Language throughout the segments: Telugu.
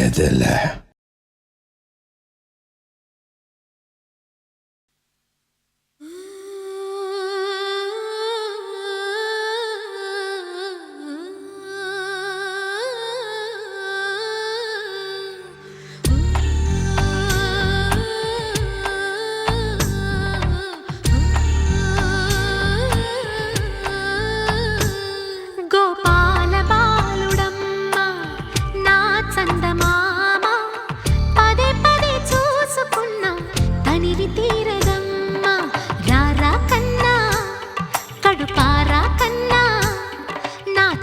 తెలియదులే.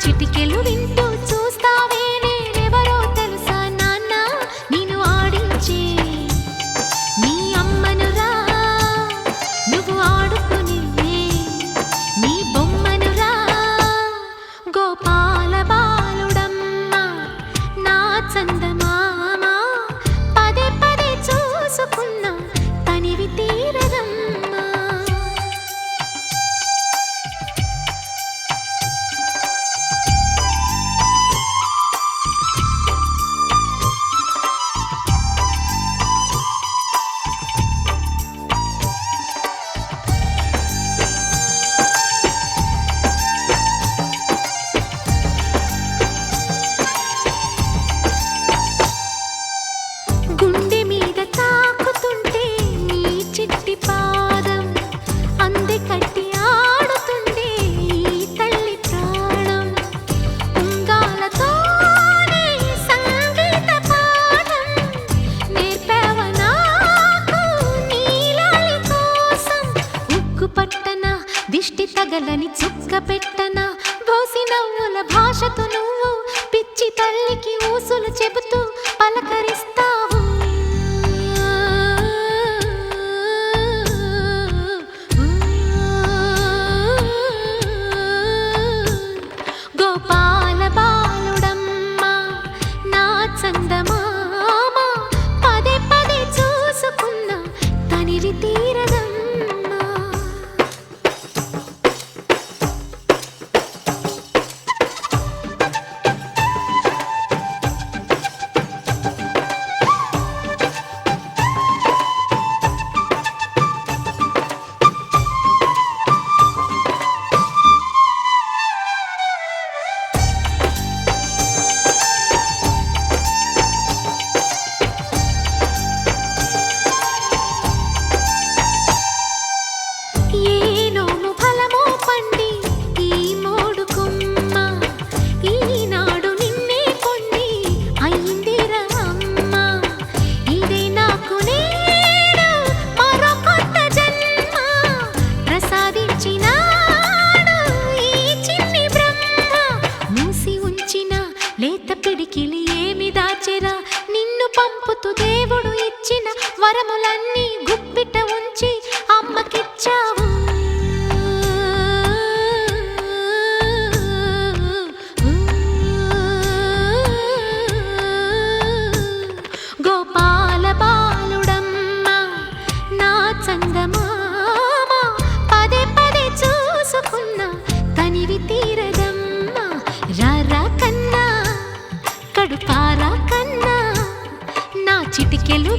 చిటికెలు వింటూ చూస్తావే నేనెవరో తెలుసా నాన్న, నేను ఆడించే నీ అమ్మనురా, నువ్వు ఆడుకునే నీ బొమ్మనురా. గోపాల బాలుడమ్మ నా చందమామ, పదే పదే చూసుకున్నా తనివి తీరదమ్మా. గుండె మీద తాకుతుంటే నీ చిట్టి పాదం, అంది కట్టి ఆడుతుండే ఈ తల్లి ప్రాణం. ఉంగాలతోనే సంగీత పాఠం నేర్పావ నాకు నీలాలి కోసం. ఉక్కు పట్టన దిష్టి తగలని చుక్క పెట్టన, బోసి నవ్వుల భాషతో నువ్వు పిచ్చి తల్లికి ఊసులు చెబుతూ పలకరిస్తావు. గోపాల బాలుడమ్మ నా చందమామ, పదే పదే చూసుకున్నా తనివి తీరదమ్మా. లేత పిడికిలి ఏమి దాచెరా, నిన్ను పంపుతూ దేవుడు ఇచ్చిన వరములన్నీ గుప్పిట ఉంచి అమ్మకిచ్చావు. గోపాల బాలుడమ్మ నా చందమామ, పదే పదే చూసుకున్నా తనివి తీరదమ్మా. రారా కన్నా కడుపారా కన్నా నా చిటికెలు